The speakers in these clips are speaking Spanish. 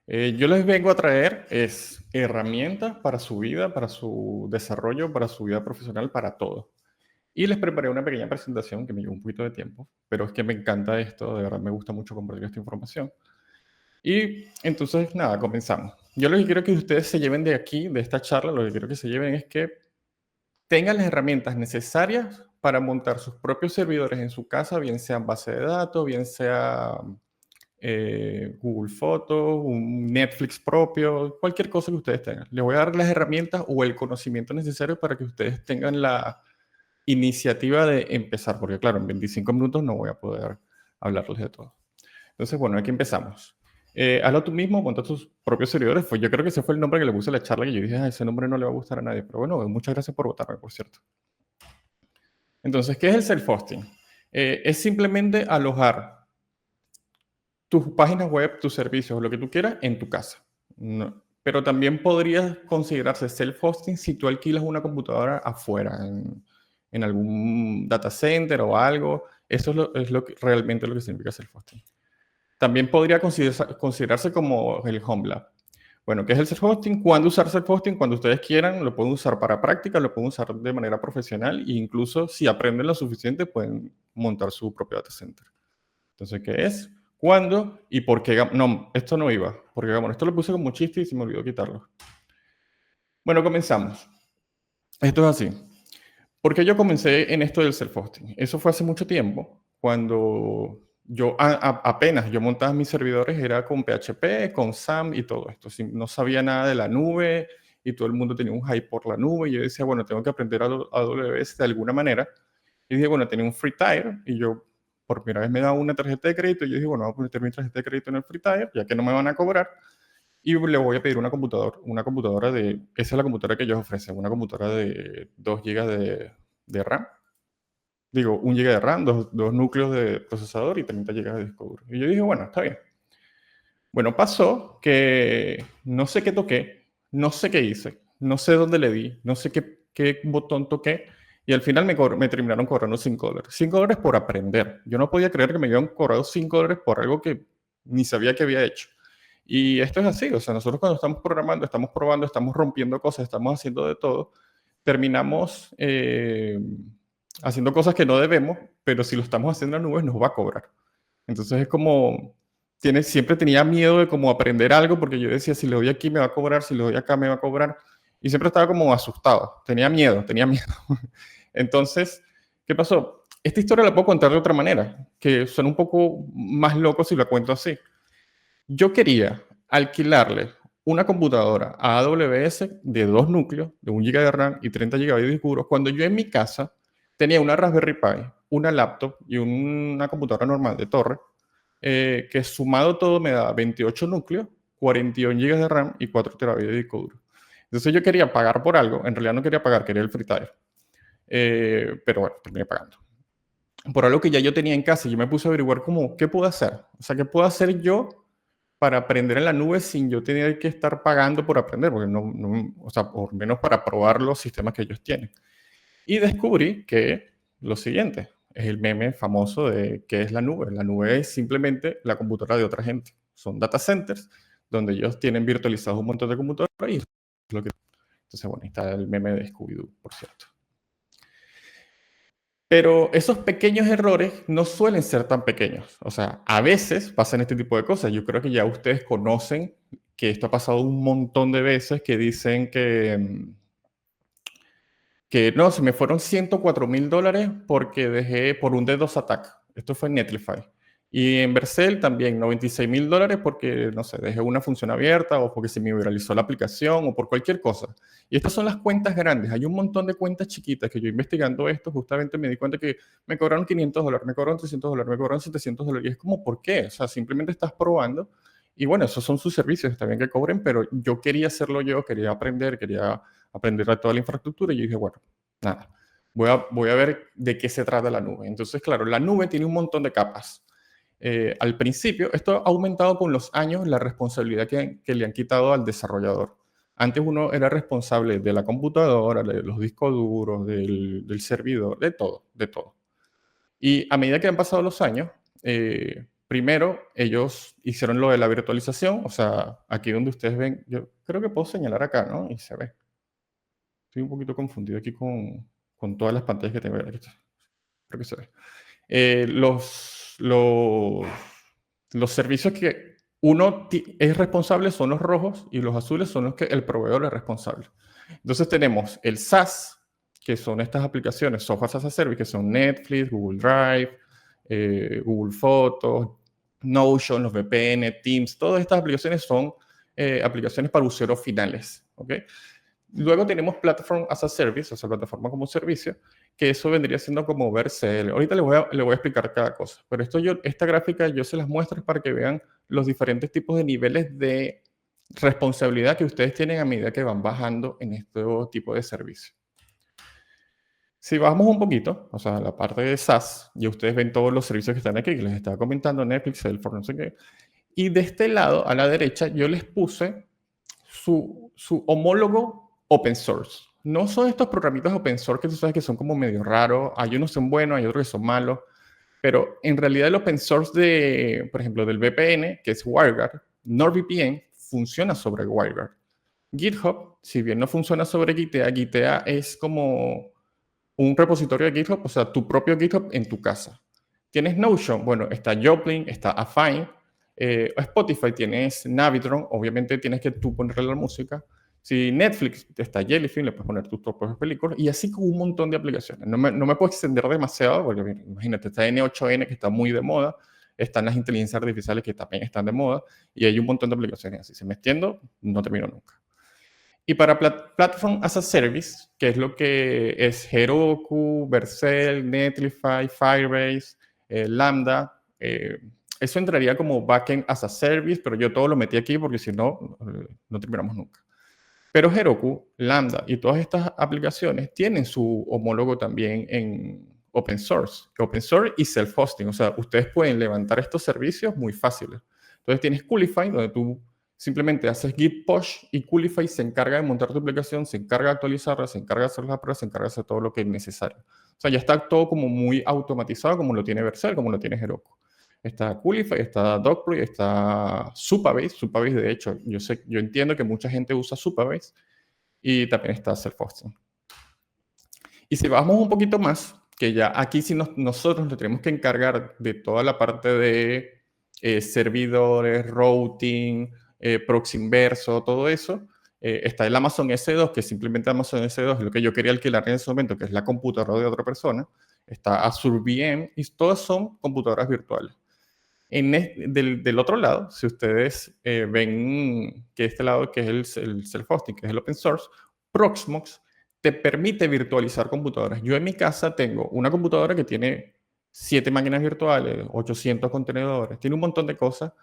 Yo les vengo a traer herramientas para su vida, para su desarrollo, para su vida profesional, para todo. Y les preparé una pequeña presentación que me llevó un poquito de tiempo, pero es que me encanta esto, de verdad me gusta mucho compartir esta información. Y entonces, nada, comenzamos. Yo lo que quiero que ustedes se lleven de aquí, de esta charla, lo que quiero que se lleven es que tengan las herramientas necesarias para montar sus propios servidores en su casa, bien sean base de datos, bien sea Google Fotos, un Netflix propio, cualquier cosa que ustedes tengan. Les voy a dar las herramientas o el conocimiento necesario para que ustedes tengan la iniciativa de empezar, porque claro, en 25 minutos no voy a poder hablarles de todo. Entonces, bueno, aquí empezamos. Hazlo tú mismo, monta tus propios servidores. Pues yo creo que ese fue el nombre que le puse a la charla, que yo dije, ese nombre no le va a gustar a nadie. Pero bueno, muchas gracias por votarme, por cierto. Entonces, ¿qué es el self-hosting? Es simplemente alojar tus páginas web, tus servicios, lo que tú quieras, en tu casa. Pero también podría considerarse self-hosting si tú alquilas una computadora afuera, en algún data center o algo. Eso realmente lo que significa self-hosting. También podría considerarse como el home lab. Bueno, ¿qué es el self-hosting? ¿Cuándo usar self-hosting? Cuando ustedes quieran, lo pueden usar para práctica, lo pueden usar de manera profesional e incluso si aprenden lo suficiente pueden montar su propio data center. Entonces, ¿qué es? ¿Cuándo? ¿Y por qué? No, esto no iba. Porque, bueno, esto lo puse como chiste y se me olvidó quitarlo. Bueno, comenzamos. Esto es así. ¿Por qué yo comencé en esto del self-hosting? Eso fue hace mucho tiempo, cuando yo apenas yo montaba mis servidores, era con PHP, con SAM y todo esto. No sabía nada de la nube y todo el mundo tenía un hype por la nube. Y yo decía, bueno, tengo que aprender AWS de alguna manera. Y dije, bueno, tenía un free tier y yo por primera vez me daba una tarjeta de crédito y yo dije, bueno, voy a meter mi tarjeta de crédito en el free tier, ya que no me van a cobrar. Y le voy a pedir una computadora esa es la computadora que ellos ofrecen, una computadora de 2 GB de RAM. Digo, 1 GB de RAM, dos núcleos de procesador y 30 GB de disco duro. Y yo dije, bueno, está bien. Bueno, pasó que no sé qué toqué, no sé qué hice, no sé dónde le di, no sé qué botón toqué, y al final me terminaron cobrando $5. $5 por aprender. Yo no podía creer que me habían cobrado $5 por algo que ni sabía que había hecho. Y esto es así, o sea, nosotros cuando estamos programando, estamos probando, estamos rompiendo cosas, estamos haciendo de todo, terminamos haciendo cosas que no debemos, pero si lo estamos haciendo en nubes nos va a cobrar. Entonces es como, siempre tenía miedo de como aprender algo, porque yo decía, si le doy aquí me va a cobrar, si le doy acá me va a cobrar, y siempre estaba como asustado, tenía miedo. Entonces, ¿qué pasó? Esta historia la puedo contar de otra manera, que suena un poco más loco si la cuento así. Yo quería alquilarle una computadora a AWS de 2 núcleos, de 1 GB de RAM y 30 GB de disco duro, cuando yo en mi casa tenía una Raspberry Pi, una laptop y una computadora normal de torre, que sumado todo me daba 28 núcleos, 41 GB de RAM y 4 TB de disco duro. Entonces yo quería pagar por algo, en realidad no quería pagar, quería el free tier. Pero bueno, terminé pagando. Por algo que ya yo tenía en casa y yo me puse a averiguar qué puedo hacer. O sea, qué puedo hacer yo para aprender en la nube sin yo tener que estar pagando por aprender, porque o sea, por menos para probar los sistemas que ellos tienen. Y descubrí que lo siguiente es el meme famoso de qué es la nube. La nube es simplemente la computadora de otra gente. Son data centers donde ellos tienen virtualizados un montón de computadoras y es lo que... Entonces, bueno, ahí está el meme de Scooby-Doo, por cierto. Pero esos pequeños errores no suelen ser tan pequeños. O sea, a veces pasan este tipo de cosas. Yo creo que ya ustedes conocen que esto ha pasado un montón de veces, que dicen que no, se me fueron $104,000 porque dejé por un DDoS attack. Esto fue en Netlify. Y en Vercel también $96,000 porque, no sé, dejé una función abierta o porque se me viralizó la aplicación o por cualquier cosa. Y estas son las cuentas grandes. Hay un montón de cuentas chiquitas que yo investigando esto justamente me di cuenta que me cobraron $500, me cobraron $300, me cobraron $700. Y es como, ¿por qué? O sea, simplemente estás probando. Y bueno, esos son sus servicios, está bien que cobren, pero yo quería hacerlo yo, quería aprender a toda la infraestructura y yo dije, bueno, nada, voy a ver de qué se trata la nube. Entonces, claro, la nube tiene un montón de capas. Al principio, esto ha aumentado con los años la responsabilidad que le han quitado al desarrollador. Antes uno era responsable de la computadora, de los discos duros, del servidor, de todo, de todo. Y a medida que han pasado los años, primero, ellos hicieron lo de la virtualización, o sea, aquí donde ustedes ven, yo creo que puedo señalar acá, ¿no? Y se ve. Estoy un poquito confundido aquí con todas las pantallas que tengo. Aquí está. Creo que se ve. Los servicios que uno es responsable son los rojos y los azules son los que el proveedor es responsable. Entonces tenemos el SaaS, que son estas aplicaciones, Software as a Service, que son Netflix, Google Drive, Google Fotos, Notion, los VPN, Teams, todas estas aplicaciones son aplicaciones para usuarios finales. ¿Okay? Luego tenemos Platform as a Service, o sea, plataforma como servicio, que eso vendría siendo como Vercel. Ahorita le voy a explicar cada cosa, pero esta gráfica yo se las muestro para que vean los diferentes tipos de niveles de responsabilidad que ustedes tienen a medida que van bajando en este tipo de servicio. Si bajamos un poquito, o sea, la parte de SaaS, y ustedes ven todos los servicios que están aquí, que les estaba comentando, Netflix, Salesforce, no sé qué. Y de este lado, a la derecha, yo les puse su homólogo open source. No son estos programitas open source que tú sabes que son como medio raros. Hay unos que son buenos, hay otros que son malos. Pero en realidad el open source de, por ejemplo, del VPN, que es WireGuard, NordVPN, funciona sobre WireGuard. GitHub, si bien no funciona sobre Gitea, Gitea es como un repositorio de GitHub, o sea, tu propio GitHub en tu casa. Tienes Notion, bueno, está Joplin, está Affine, Spotify tienes Navitron, obviamente tienes que tú ponerle la música. Si Netflix está Jellyfin, le puedes poner tus propias películas y así con un montón de aplicaciones. No me puedo extender demasiado porque imagínate, está N8N que está muy de moda, están las inteligencias artificiales que también están de moda y hay un montón de aplicaciones así. Si me extiendo, no termino nunca. Y para Platform as a Service, que es lo que es Heroku, Vercel, Netlify, Firebase, Lambda, eso entraría como Backend as a Service, pero yo todo lo metí aquí porque si no, no terminamos nunca. Pero Heroku, Lambda y todas estas aplicaciones tienen su homólogo también en open source y self-hosting. O sea, ustedes pueden levantar estos servicios muy fáciles. Entonces tienes Coolify, donde tú simplemente haces git push y Coolify se encarga de montar tu aplicación, se encarga de actualizarla, se encarga de hacer las pruebas, se encarga de hacer todo lo que es necesario. O sea, ya está todo como muy automatizado, como lo tiene Vercel, como lo tiene Heroku. Está Coolify, está Dogploy, está Supabase. Supabase, de hecho, yo entiendo que mucha gente usa Supabase y también está Self-Hosting. Y si bajamos un poquito más, que ya aquí sí nosotros nos tenemos que encargar de toda la parte de servidores, routing, proxy inverso, todo eso. Está el Amazon S2, que simplemente Amazon S2 es lo que yo quería alquilar en ese momento, que es la computadora de otra persona. Está Azure VM y todas son computadoras virtuales. Del otro lado, si ustedes ven que este lado, que es el self-hosting, que es el open source, Proxmox te permite virtualizar computadoras. Yo en mi casa tengo una computadora que tiene 7 máquinas virtuales, 800 contenedores, tiene un montón de cosas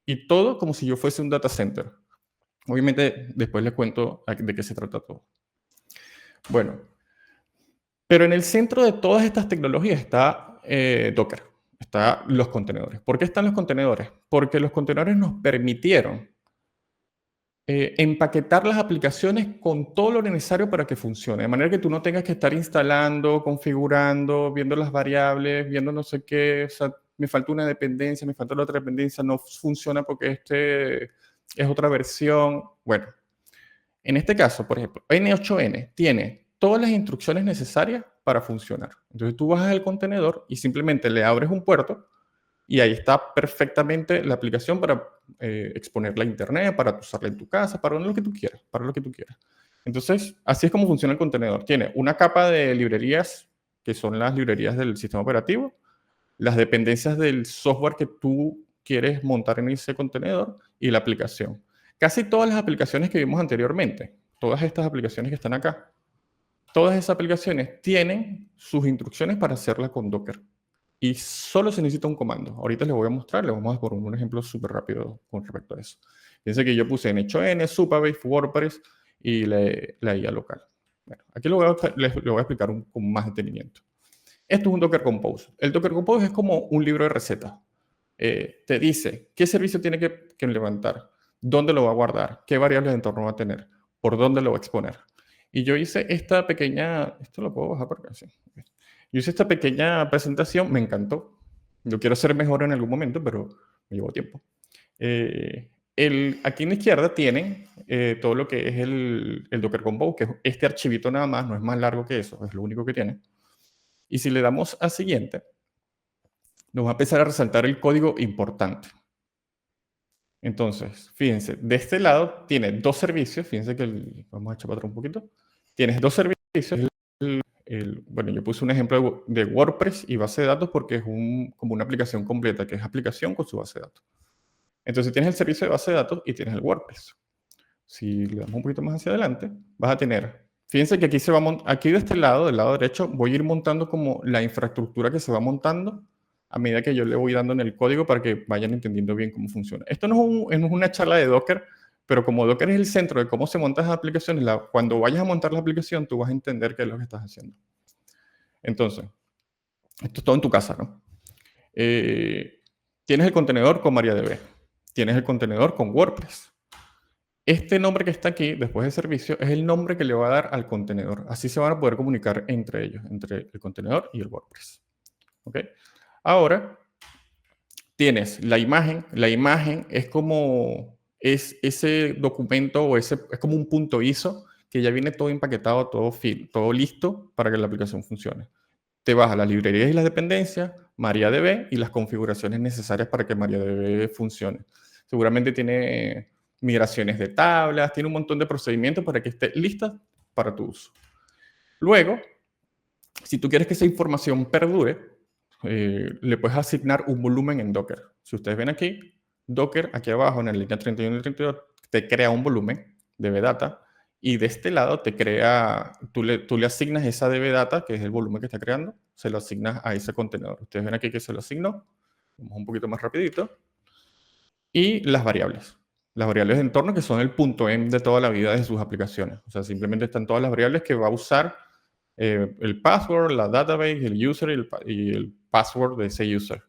y todo como si yo fuese un data center. Obviamente, después les cuento de qué se trata todo. Bueno, pero en el centro de todas estas tecnologías está Docker, están los contenedores. ¿Por qué están los contenedores? Porque los contenedores nos permitieron empaquetar las aplicaciones con todo lo necesario para que funcione. De manera que tú no tengas que estar instalando, configurando, viendo las variables, viendo no sé qué. O sea, me falta una dependencia, me falta la otra dependencia, no funciona porque este es otra versión. Bueno, en este caso, por ejemplo, N8N tiene todas las instrucciones necesarias para funcionar. Entonces tú bajas el contenedor y simplemente le abres un puerto y ahí está perfectamente la aplicación para exponerla a internet, para usarla en tu casa, para lo que tú quieras, para lo que tú quieras. Entonces, así es como funciona el contenedor. Tiene una capa de librerías, que son las librerías del sistema operativo, las dependencias del software que tú quieres montar en ese contenedor y la aplicación. Casi todas las aplicaciones que vimos anteriormente, todas estas aplicaciones que están acá, todas esas aplicaciones tienen sus instrucciones para hacerlas con Docker. Y solo se necesita un comando. Ahorita les voy a mostrar, les vamos a poner un ejemplo súper rápido con respecto a eso. Fíjense que yo puse N8N, Supabase, WordPress y la IA local. Bueno, aquí les voy a explicar con más detenimiento. Esto es un Docker Compose. El Docker Compose es como un libro de recetas. Te dice qué servicio tiene que levantar, dónde lo va a guardar, qué variables de entorno va a tener, por dónde lo va a exponer. Y yo hice esta pequeña, esto lo puedo bajar por acá, sí. Yo hice esta pequeña presentación, me encantó. Yo quiero ser mejor en algún momento, pero me llevó tiempo. Aquí en la izquierda tienen todo lo que es el Docker Compose, que es este archivito nada más, no es más largo que eso, es lo único que tiene. Y si le damos a siguiente, nos va a empezar a resaltar el código importante. Entonces, fíjense, de este lado tiene dos servicios, fíjense que vamos a echar para atrás un poquito. Tienes dos servicios, bueno, yo puse un ejemplo de WordPress y base de datos porque es como una aplicación completa, que es aplicación con su base de datos. Entonces tienes el servicio de base de datos y tienes el WordPress. Si le damos un poquito más hacia adelante, vas a tener, fíjense que aquí aquí de este lado, del lado derecho, voy a ir montando como la infraestructura que se va montando a medida que yo le voy dando en el código para que vayan entendiendo bien cómo funciona. Esto no es una charla de Docker, pero como Docker es el centro de cómo se montan las aplicaciones, cuando vayas a montar la aplicación, tú vas a entender qué es lo que estás haciendo. Entonces, esto es todo en tu casa, ¿no? Tienes el contenedor con MariaDB. Tienes el contenedor con WordPress. Este nombre que está aquí, después de servicio, es el nombre que le va a dar al contenedor. Así se van a poder comunicar entre ellos, entre el contenedor y el WordPress. ¿Ok? Ahora, tienes la imagen. La imagen es como ese documento o es como un punto ISO que ya viene todo empaquetado, todo listo para que la aplicación funcione. Te vas a las librerías y las dependencias, MariaDB y las configuraciones necesarias para que MariaDB funcione. Seguramente tiene migraciones de tablas, tiene un montón de procedimientos para que esté lista para tu uso. Luego, si tú quieres que esa información perdure, le puedes asignar un volumen en Docker. Si ustedes ven aquí, Docker, aquí abajo en la línea 31 y 32, te crea un volumen de data y de este lado te crea, tú le asignas esa DB data, que es el volumen que está creando, se lo asignas a ese contenedor. Ustedes ven aquí que se lo asignó. Vamos un poquito más rapidito. Y las variables. Las variables de entorno que son el punto M de toda la vida de sus aplicaciones. O sea, simplemente están todas las variables que va a usar el password, la database, el user y el password de ese user.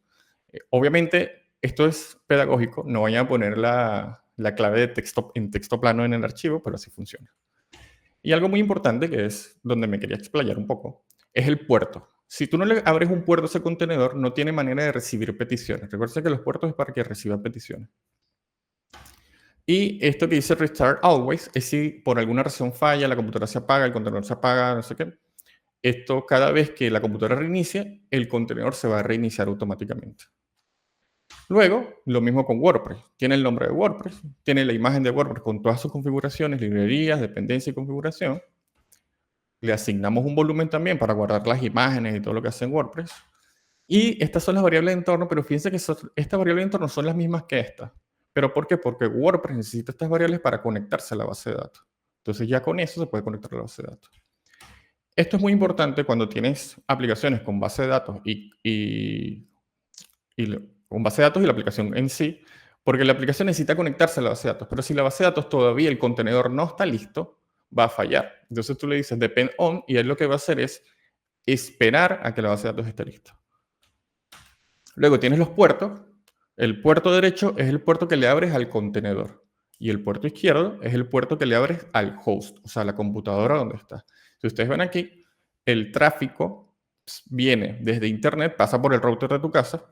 Obviamente, esto es pedagógico. No vayan a poner la clave de texto en texto plano en el archivo, pero así funciona. Y algo muy importante, que es donde me quería explayar un poco, es el puerto. Si tú no le abres un puerto a ese contenedor, no tiene manera de recibir peticiones. Recuerda que los puertos es para que reciba peticiones. Y esto que dice Restart Always es si por alguna razón falla, la computadora se apaga, el contenedor se apaga, no sé qué. Esto, cada vez que la computadora reinicie, el contenedor se va a reiniciar automáticamente. Luego, lo mismo con WordPress. Tiene el nombre de WordPress, tiene la imagen de WordPress con todas sus configuraciones, librerías, dependencia y configuración. Le asignamos un volumen también para guardar las imágenes y todo lo que hace en WordPress. Y estas son las variables de entorno, pero fíjense que estas variables de entorno son las mismas que estas. ¿Pero por qué? Porque WordPress necesita estas variables para conectarse a la base de datos. Entonces ya con eso se puede conectar a la base de datos. Esto es muy importante cuando tienes aplicaciones con base de datos con base de datos y la aplicación en sí, porque la aplicación necesita conectarse a la base de datos, pero si la base de datos todavía el contenedor no está listo, va a fallar. Entonces tú le dices depend on y él lo que va a hacer es esperar a que la base de datos esté lista. Luego tienes los puertos. El puerto derecho es el puerto que le abres al contenedor y el puerto izquierdo es el puerto que le abres al host, o sea, la computadora donde está. Si ustedes ven aquí, el tráfico viene desde internet, pasa por el router de tu casa.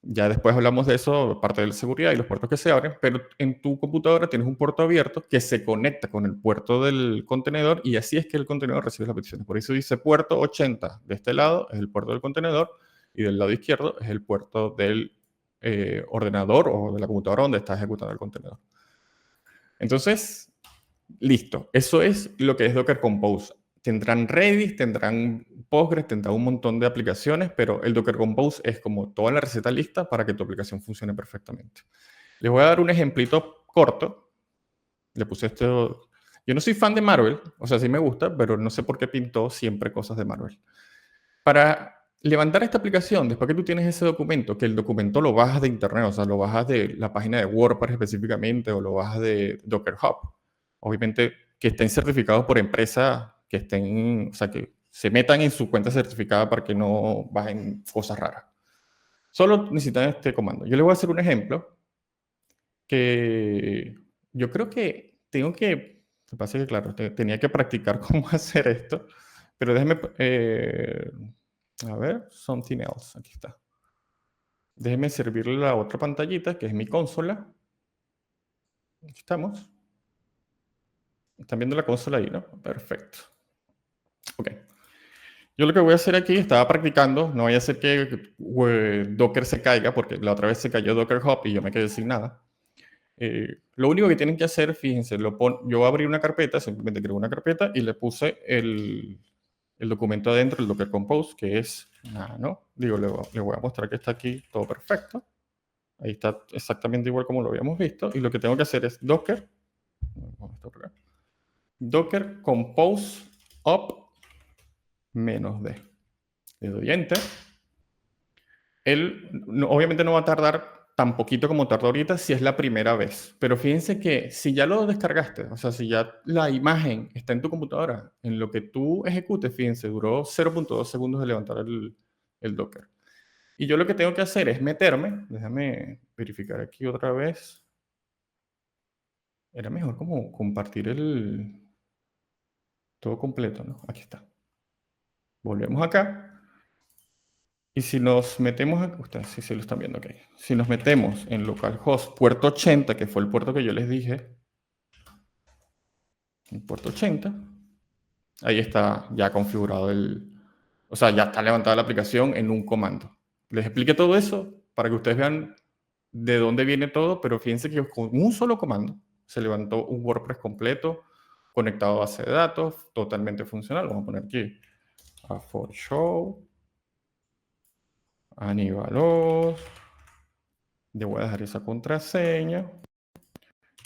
Ya después hablamos de eso, parte de la seguridad y los puertos que se abren, pero en tu computadora tienes un puerto abierto que se conecta con el puerto del contenedor y así es que el contenedor recibe las peticiones. Por eso dice puerto 80. De este lado es el puerto del contenedor y del lado izquierdo es el puerto del ordenador o de la computadora donde está ejecutando el contenedor. Entonces, listo. Eso es lo que es Docker Compose. Tendrán Redis, tendrán Postgres, tendrán un montón de aplicaciones, pero el Docker Compose es como toda la receta lista para que tu aplicación funcione perfectamente. Les voy a dar un ejemplito corto. Le puse esto. Yo no soy fan de Marvel, o sea, sí me gusta, pero no sé por qué pintó siempre cosas de Marvel. Para levantar esta aplicación, después que tú tienes ese documento, que el documento lo bajas de internet, o sea, lo bajas de la página de WordPress específicamente o lo bajas de Docker Hub. Obviamente que estén certificados por empresas que estén, o sea, que se metan en su cuenta certificada para que no bajen cosas raras. Solo necesitan este comando. Yo les voy a hacer un ejemplo que yo creo que tengo que, me pasa que claro, tenía que practicar cómo hacer esto, pero déjenme, a ver, something else, aquí está. Déjenme servirle la otra pantallita, que es mi consola. Aquí estamos. Están viendo la consola ahí, ¿no? Perfecto. Ok. Yo lo que voy a hacer aquí, estaba practicando, no vaya a ser que Docker se caiga, porque la otra vez se cayó Docker Hub y yo me quedé sin nada. Lo único que tienen que hacer, fíjense, yo abrí una carpeta, simplemente creo una carpeta y le puse el documento adentro, el Docker Compose, que es nada, ¿no? Digo, le voy a mostrar que está aquí todo perfecto. Ahí está exactamente igual como lo habíamos visto. Y lo que tengo que hacer es Docker Compose up -d. Le doy Enter. Él obviamente no va a tardar tan poquito como tarda ahorita si es la primera vez. Pero fíjense que si ya lo descargaste, o sea, si ya la imagen está en tu computadora, en lo que tú ejecutes, fíjense, duró 0.2 segundos de levantar el Docker. Y yo lo que tengo que hacer es meterme, déjame verificar aquí otra vez. Era mejor como compartir el todo completo, ¿no? Aquí está. Volvemos acá. Y si nos metemos, ustedes sí se lo están viendo, ok. Si nos metemos en localhost puerto 80, que fue el puerto que yo les dije, en puerto 80, ahí está ya configurado o sea, ya está levantada la aplicación en un comando. Les expliqué todo eso para que ustedes vean de dónde viene todo, pero fíjense que con un solo comando se levantó un WordPress completo, conectado a base de datos, totalmente funcional. Vamos a poner aquí a for show, Aníbal Oz. Le voy a dejar esa contraseña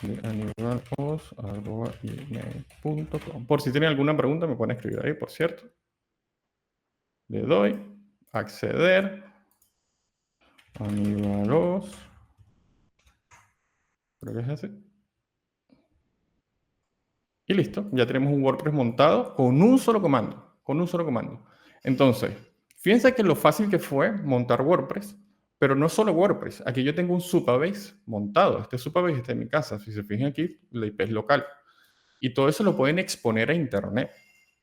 de anibalos@gmail.com. Por si tienen alguna pregunta, me pueden escribir ahí, por cierto. Le doy acceder. Aníbalos. Creo que es así. Y listo, ya tenemos un WordPress montado con un solo comando. Con un solo comando. Entonces, fíjense que lo fácil que fue montar WordPress, pero no solo WordPress. Aquí yo tengo un Supabase montado. Este Supabase está en mi casa. Si se fijan aquí, la IP es local. Y todo eso lo pueden exponer a Internet.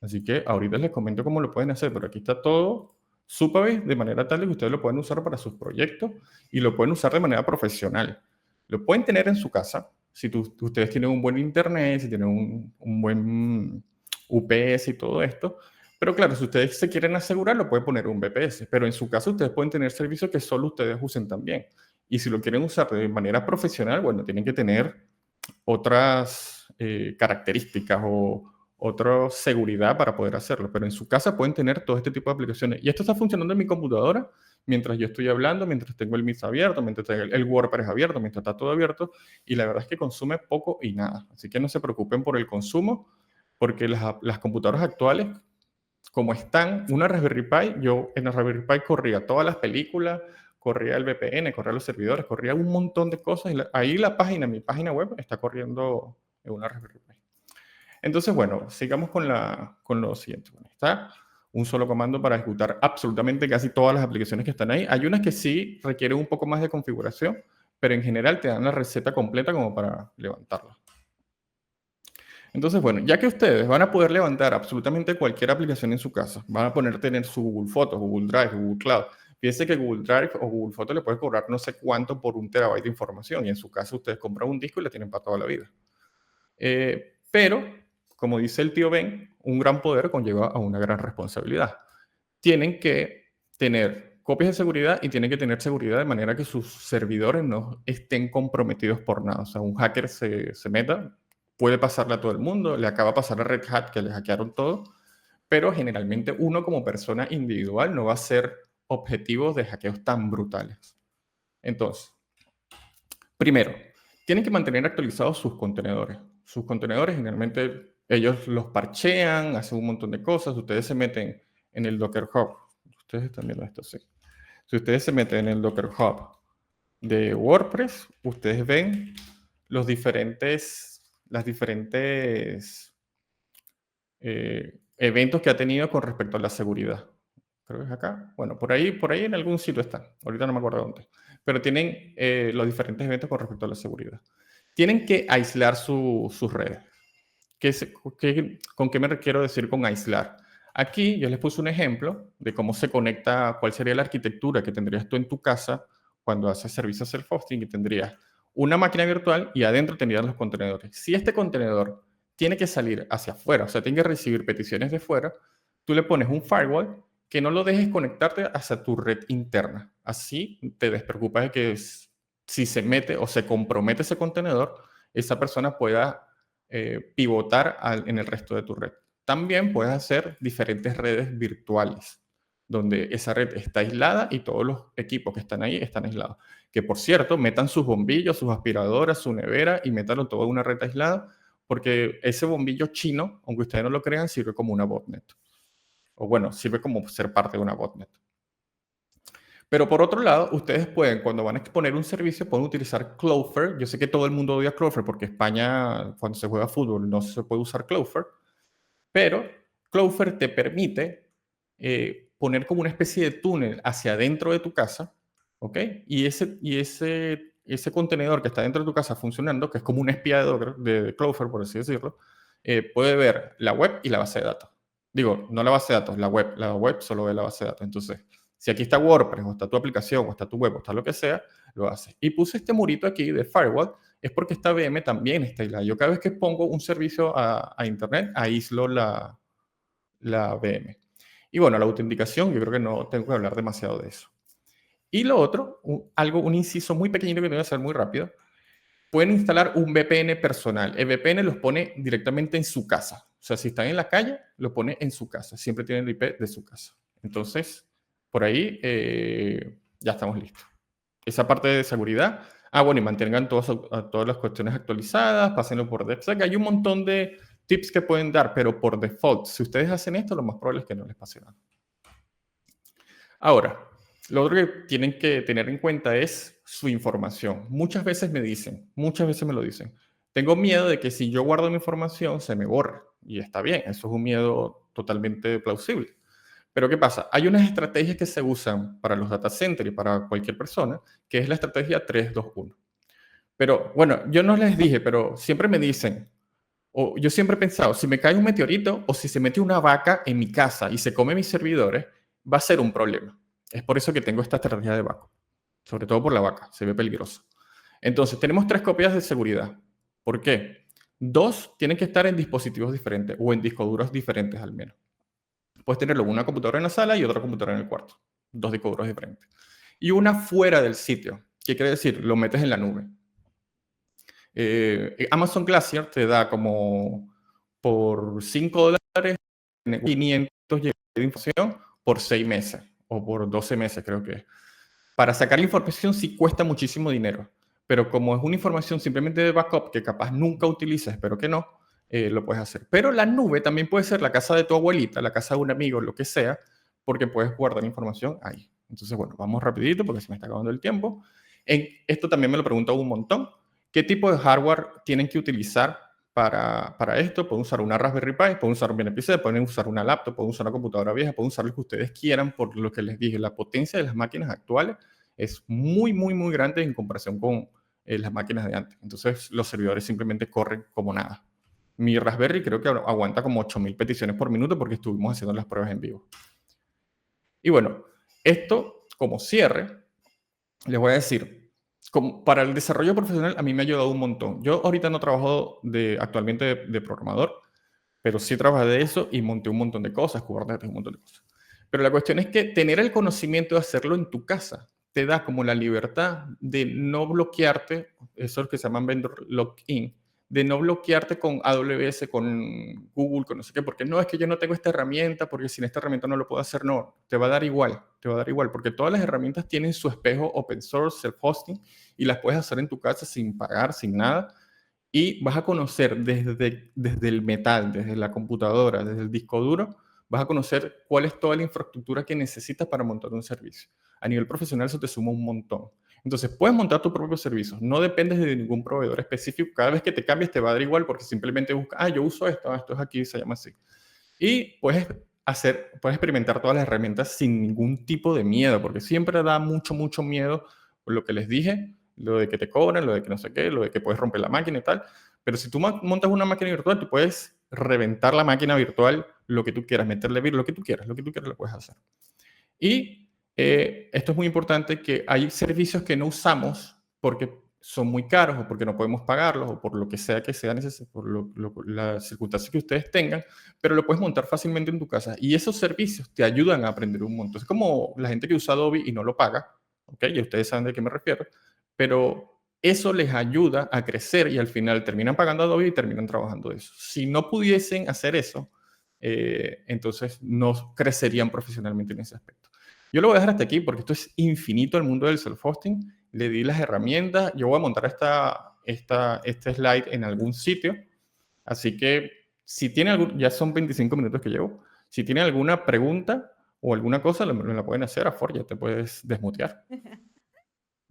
Así que ahorita les comento cómo lo pueden hacer, pero aquí está todo Supabase de manera tal que ustedes lo pueden usar para sus proyectos y lo pueden usar de manera profesional. Lo pueden tener en su casa, si ustedes tienen un buen Internet, si tienen un buen UPS y todo esto. Pero claro, si ustedes se quieren asegurar, lo pueden poner un VPS. Pero en su caso, ustedes pueden tener servicios que solo ustedes usen también. Y si lo quieren usar de manera profesional, bueno, tienen que tener otras características o otra seguridad para poder hacerlo. Pero en su casa pueden tener todo este tipo de aplicaciones. Y esto está funcionando en mi computadora mientras yo estoy hablando, mientras tengo el Meet abierto, mientras tengo el WordPress abierto, mientras está todo abierto. Y la verdad es que consume poco y nada. Así que no se preocupen por el consumo, porque las computadoras actuales, como están, una Raspberry Pi, yo en la Raspberry Pi corría todas las películas, corría el VPN, corría los servidores, corría un montón de cosas. Y ahí la página, mi página web, está corriendo en una Raspberry Pi. Entonces, bueno, sigamos con lo siguiente. Bueno, está un solo comando para ejecutar absolutamente casi todas las aplicaciones que están ahí. Hay unas que sí requieren un poco más de configuración, pero en general te dan la receta completa como para levantarla. Entonces, bueno, ya que ustedes van a poder levantar absolutamente cualquier aplicación en su casa, van a poder tener su Google Fotos, Google Drive, Google Cloud. Fíjense que Google Drive o Google Fotos le puede cobrar no sé cuánto por 1 TB de información y en su caso ustedes compran un disco y la tienen para toda la vida. Pero, como dice el tío Ben, un gran poder conlleva a una gran responsabilidad. Tienen que tener copias de seguridad y tienen que tener seguridad de manera que sus servidores no estén comprometidos por nada. O sea, un hacker se meta, puede pasarle a todo el mundo, le acaba de pasar a Red Hat que le hackearon todo, pero generalmente uno como persona individual no va a ser objetivo de hackeos tan brutales. Entonces, primero, tienen que mantener actualizados sus contenedores. Sus contenedores generalmente ellos los parchean, hacen un montón de cosas. Ustedes se meten en el Docker Hub. Ustedes están viendo esto, sí. Si ustedes se meten en el Docker Hub de WordPress, ustedes ven las diferentes eventos que ha tenido con respecto a la seguridad. Creo que es acá. Bueno, por ahí en algún sitio está. Ahorita no me acuerdo dónde. Pero tienen los diferentes eventos con respecto a la seguridad. Tienen que aislar sus redes. ¿Con qué me quiero decir con aislar? Aquí yo les puse un ejemplo de cómo se conecta, cuál sería la arquitectura que tendrías tú en tu casa cuando haces servicios self-hosting y tendrías una máquina virtual y adentro tendrías los contenedores. Si este contenedor tiene que salir hacia afuera, o sea, tiene que recibir peticiones de fuera, tú le pones un firewall que no lo dejes conectarte hacia tu red interna. Así te despreocupas de que si se mete o se compromete ese contenedor, esa persona pueda pivotar en el resto de tu red. También puedes hacer diferentes redes virtuales, donde esa red está aislada y todos los equipos que están ahí están aislados. Que por cierto, metan sus bombillos, sus aspiradoras, su nevera y métanlo todo en una red aislada, porque ese bombillo chino, aunque ustedes no lo crean, sirve como una botnet. O bueno, sirve como ser parte de una botnet. Pero por otro lado, ustedes pueden, cuando van a exponer un servicio, pueden utilizar Cloudflare. Yo sé que todo el mundo odia Cloudflare porque España, cuando se juega fútbol, no se puede usar Cloudflare. Pero Cloudflare te permite poner como una especie de túnel hacia adentro de tu casa, ¿ok? Y ese contenedor que está dentro de tu casa funcionando, que es como un espiador de Cloudflare, por así decirlo, puede ver la web y la base de datos. Digo, no la base de datos, la web. La web solo ve la base de datos. Entonces, si aquí está WordPress, o está tu aplicación, o está tu web, o está lo que sea, lo hace. Y puse este murito aquí de firewall, es porque esta VM también está aislada. Yo cada vez que pongo un servicio a Internet, aíslo la VM. Y bueno, la autenticación, yo creo que no tengo que hablar demasiado de eso. Y lo otro, un inciso muy pequeñito que tengo que hacer muy rápido, pueden instalar un VPN personal. El VPN los pone directamente en su casa. O sea, si están en la calle, lo pone en su casa. Siempre tienen el IP de su casa. Entonces, por ahí ya estamos listos. Esa parte de seguridad. Bueno, y mantengan todas las cuestiones actualizadas, pásenlo por DevSec. Hay un montón de tips que pueden dar, pero por default, si ustedes hacen esto, lo más probable es que no les pase nada. Ahora, lo otro que tienen que tener en cuenta es su información. Muchas veces me lo dicen, tengo miedo de que si yo guardo mi información se me borre. Y está bien, eso es un miedo totalmente plausible. Pero ¿qué pasa? Hay unas estrategias que se usan para los data centers y para cualquier persona, que es la estrategia 3-2-1. Pero bueno, yo no les dije, pero siempre me dicen, o yo siempre he pensado, si me cae un meteorito o si se mete una vaca en mi casa y se come mis servidores, va a ser un problema. Es por eso que tengo esta estrategia de backup. Sobre todo por la vaca, se ve peligroso. Entonces, tenemos 3 copias de seguridad. ¿Por qué? 2 tienen que estar en dispositivos diferentes o en discos duros diferentes al menos. Puedes tenerlo una computadora en la sala y otra computadora en el cuarto. 2 discos duros diferentes. Y una fuera del sitio. ¿Qué quiere decir? Lo metes en la nube. Amazon Glacier te da como por $5 500 GB de información por 6 meses o por 12 meses creo que es. Para sacar la información sí cuesta muchísimo dinero, pero como es una información simplemente de backup que capaz nunca utilizas, espero que no, lo puedes hacer. Pero la nube también puede ser la casa de tu abuelita, la casa de un amigo, lo que sea, porque puedes guardar información ahí. Entonces, bueno, vamos rapidito porque se me está acabando el tiempo. Esto también me lo preguntan un montón. ¿Qué tipo de hardware tienen que utilizar para esto? Pueden usar una Raspberry Pi, pueden usar un BNPC, pueden usar una laptop, pueden usar una computadora vieja, pueden usar lo que ustedes quieran. Por lo que les dije, la potencia de las máquinas actuales es muy, muy, muy grande en comparación con las máquinas de antes. Entonces, los servidores simplemente corren como nada. Mi Raspberry creo que aguanta como 8.000 peticiones por minuto porque estuvimos haciendo las pruebas en vivo. Y bueno, esto como cierre, les voy a decir, para el desarrollo profesional a mí me ha ayudado un montón. Yo ahorita no trabajo actualmente de programador, pero sí trabajé de eso y monté un montón de cosas, Kubernetes, un montón de cosas. Pero la cuestión es que tener el conocimiento de hacerlo en tu casa te da como la libertad de no bloquearte, eso es lo que se llaman vendor lock-in, de no bloquearte con AWS, con Google, con no sé qué, porque no, es que yo no tengo esta herramienta, porque sin esta herramienta no lo puedo hacer. No, te va a dar igual, porque todas las herramientas tienen su espejo open source, self-hosting, y las puedes hacer en tu casa sin pagar, sin nada, y vas a conocer desde el metal, desde la computadora, desde el disco duro, vas a conocer cuál es toda la infraestructura que necesitas para montar un servicio. A nivel profesional eso te suma un montón. Entonces, puedes montar tu propio servicio. No dependes de ningún proveedor específico. Cada vez que te cambies te va a dar igual porque simplemente buscas, yo uso esto es aquí, se llama así. Y puedes experimentar todas las herramientas sin ningún tipo de miedo, porque siempre da mucho, mucho miedo por lo que les dije, lo de que te cobran, lo de que no sé qué, lo de que puedes romper la máquina y tal. Pero si tú montas una máquina virtual, tú puedes reventar la máquina virtual, lo que tú quieras, meterle virus, lo que tú quieras lo puedes hacer. Y Esto es muy importante, que hay servicios que no usamos porque son muy caros o porque no podemos pagarlos o por lo que sea necesario, por las circunstancias que ustedes tengan, pero lo puedes montar fácilmente en tu casa y esos servicios te ayudan a aprender un montón. Es como la gente que usa Adobe y no lo paga, ¿ok? Y ustedes saben de qué me refiero, pero eso les ayuda a crecer y al final terminan pagando Adobe y terminan trabajando de eso. Si no pudiesen hacer eso, entonces no crecerían profesionalmente en ese aspecto. Yo lo voy a dejar hasta aquí porque esto es infinito el mundo del self-hosting. Le di las herramientas. Yo voy a montar este slide en algún sitio. Así que si tiene algún, ya son 25 minutos que llevo. Si tienen alguna pregunta o alguna cosa, me la pueden hacer. Afor, ya te puedes desmutear.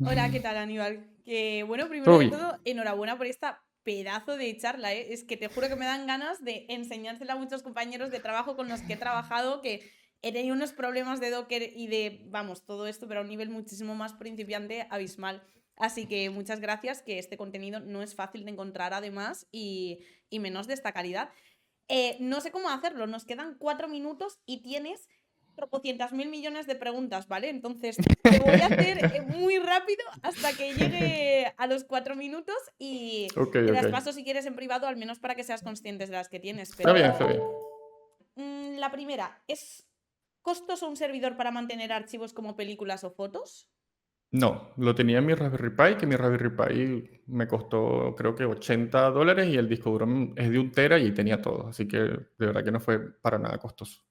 Hola, ¿qué tal, Aníbal? Que bueno, primero Todo de bien. todo, enhorabuena por esta pedazo de charla, ¿eh? Es que te juro que me dan ganas de enseñársela a muchos compañeros de trabajo con los que he trabajado, que he tenido unos problemas de Docker y de, vamos, todo esto, pero a un nivel muchísimo más principiante, abismal. Así que muchas gracias, que este contenido no es fácil de encontrar además y menos de esta calidad. No sé cómo hacerlo, nos quedan 4 minutos y tienes tropocientas mil millones de preguntas, ¿vale? Entonces te voy a hacer muy rápido hasta que llegue a los 4 minutos y Ok, te ok. las paso si quieres en privado, al menos para que seas conscientes de las que tienes. Está bien, está Pero bien. la primera, ¿es costoso un servidor para mantener archivos como películas o fotos? No, lo tenía en mi Raspberry Pi, que mi Raspberry Pi me costó creo que $80 y el disco duro es de 1 tera y tenía todo. Así que de verdad que no fue para nada costoso.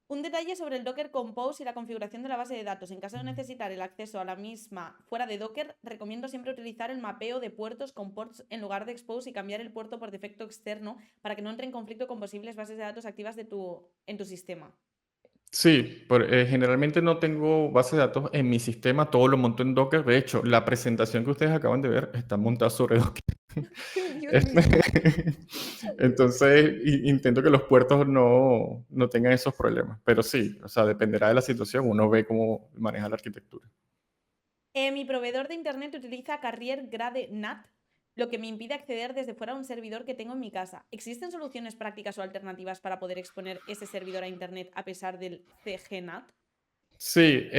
Un detalle sobre el Docker Compose y la configuración de la base de datos. En caso de necesitar el acceso a la misma fuera de Docker, recomiendo siempre utilizar el mapeo de puertos con ports en lugar de expose y cambiar el puerto por defecto externo para que no entre en conflicto con posibles bases de datos activas en tu sistema. Sí, generalmente no tengo base de datos en mi sistema, todo lo monto en Docker. De hecho, la presentación que ustedes acaban de ver está montada sobre Docker. Dios Este, mío. Entonces, intento que los puertos no tengan esos problemas. Pero sí, o sea, dependerá de la situación, uno ve cómo maneja la arquitectura. Mi proveedor de internet utiliza Carrier Grade NAT, lo que me impide acceder desde fuera a un servidor que tengo en mi casa. ¿Existen soluciones prácticas o alternativas para poder exponer ese servidor a internet a pesar del CGNAT? Sí,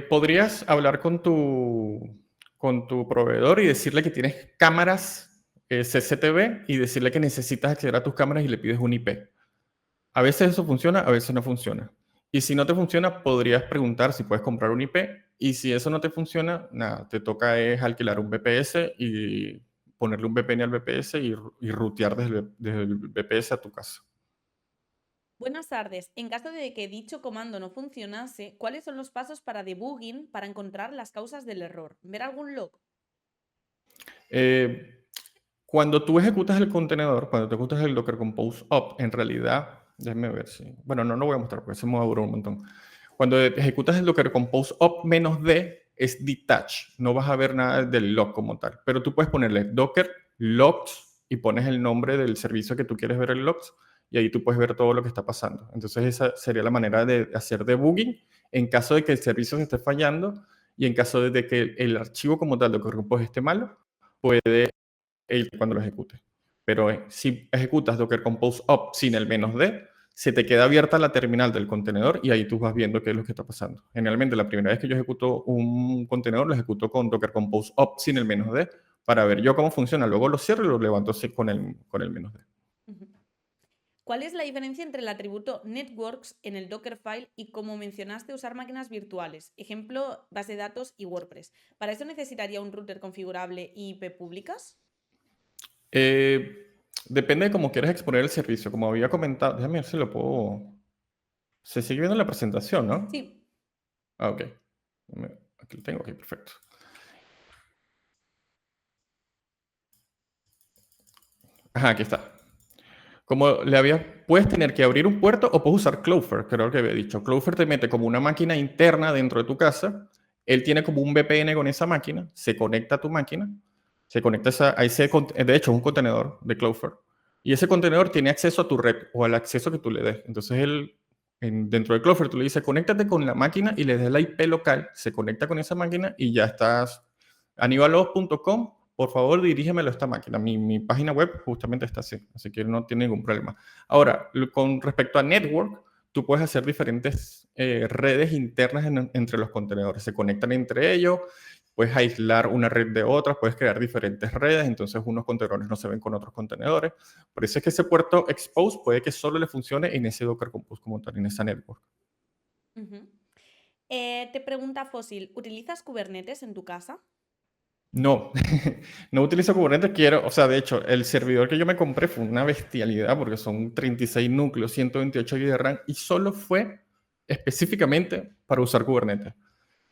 podrías hablar con tu proveedor y decirle que tienes cámaras CCTV y decirle que necesitas acceder a tus cámaras y le pides un IP. A veces eso funciona, a veces no funciona. Y si no te funciona, podrías preguntar si puedes comprar un IP. Y si eso no te funciona, nada, te toca es alquilar un VPS y ponerle un VPN al VPS y rutear desde el VPS a tu casa. Buenas tardes. En caso de que dicho comando no funcionase, ¿cuáles son los pasos para debugging para encontrar las causas del error? ¿Ver algún log? Eh, Cuando tú ejecutas el contenedor, cuando tú ejecutas el Docker Compose Up, en realidad, déjame ver si. Bueno, no lo voy a mostrar porque se me va a durar un montón. Cuando ejecutas el Docker Compose Up menos D, es detach. No vas a ver nada del log como tal. Pero tú puedes ponerle Docker logs y pones el nombre del servicio que tú quieres ver el logs y ahí tú puedes ver todo lo que está pasando. Entonces, esa sería la manera de hacer debugging en caso de que el servicio se esté fallando y en caso de que el archivo como tal de Docker Compose esté malo, puede cuando lo ejecutes. Pero si ejecutas Docker Compose Up sin el "-d", se te queda abierta la terminal del contenedor y ahí tú vas viendo qué es lo que está pasando. Generalmente, la primera vez que yo ejecuto un contenedor, lo ejecuto con Docker Compose Up sin el "-d para ver yo cómo funciona. Luego lo cierro y lo levanto así con el "-d". ¿Cuál es la diferencia entre el atributo networks en el Dockerfile y, como mencionaste, usar máquinas virtuales? Ejemplo, base de datos y WordPress. ¿Para eso necesitaría un router configurable y IP públicas? Depende de cómo quieras exponer el servicio. Como había comentado, déjame ver si lo puedo. Se sigue viendo la presentación, ¿no? Sí. Ah, ok. Aquí lo tengo, ok, perfecto. Ajá, aquí está. Puedes tener que abrir un puerto o puedes usar Cloudflare, creo que había dicho. Cloudflare te mete como una máquina interna dentro de tu casa. Él tiene como un VPN con esa máquina, se conecta a tu máquina, se conecta a de hecho, es un contenedor de Cloudflare. Y ese contenedor tiene acceso a tu red o al acceso que tú le des. Entonces, dentro de Cloudflare, tú le dices, conéctate con la máquina y le das la IP local, se conecta con esa máquina y ya estás. Anibalos.com, por favor, dirígemelo a esta máquina. Mi página web justamente está así, así que no tiene ningún problema. Ahora, con respecto a network, tú puedes hacer diferentes redes internas entre los contenedores. Se conectan entre ellos, puedes aislar una red de otras, puedes crear diferentes redes, entonces unos contenedores no se ven con otros contenedores. Por eso es que ese puerto expose puede que solo le funcione en ese Docker Compose como tal, en esa network. Ujú. Te pregunta Fósil, ¿utilizas Kubernetes en tu casa? No, no utilizo Kubernetes, quiero, o sea, de hecho, el servidor que yo me compré fue una bestialidad porque son 36 núcleos, 128 GB de RAM y solo fue específicamente para usar Kubernetes.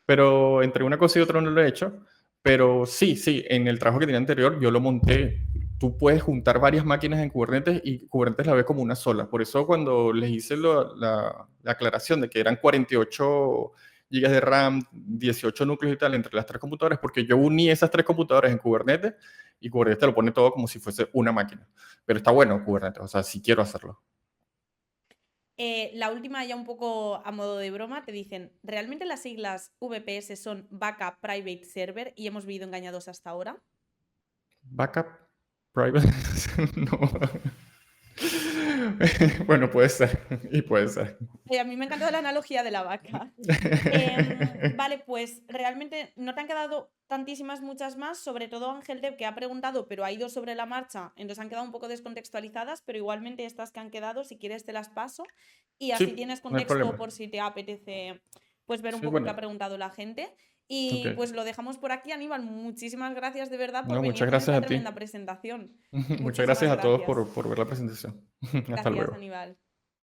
Pero entre una cosa y otra no lo he hecho. Pero sí, sí, en el trabajo que tenía anterior yo lo monté. Tú puedes juntar varias máquinas en Kubernetes y Kubernetes la ve como una sola. Por eso cuando les hice la aclaración de que eran 48 gigas de RAM, 18 núcleos y tal entre las tres computadoras, porque yo uní esas tres computadoras en Kubernetes y Kubernetes te lo pone todo como si fuese una máquina. Pero está bueno Kubernetes, o sea, sí quiero hacerlo. La última, ya un poco a modo de broma, te dicen, ¿realmente las siglas VPS son Backup Private Server y hemos vivido engañados hasta ahora? Backup, private, no. Bueno, puede ser, y puede ser. A mí me ha encantado la analogía de la vaca. Vale, pues realmente no te han quedado tantísimas, muchas más, sobre todo Ángel Dev, que ha preguntado, pero ha ido sobre la marcha, entonces han quedado un poco descontextualizadas, pero igualmente estas que han quedado, si quieres te las paso y así Sí, tienes no hay contexto problema. por si te apetece pues ver un Sí, poco qué bueno, ha preguntado la gente. ok. Y pues lo dejamos por aquí, Aníbal. Muchísimas gracias de verdad por No, muchas venir con gracias esta a ti. tremenda presentación. Muchas Muchísimas gracias a todos gracias. por ver la presentación. Hasta Gracias, luego. Aníbal.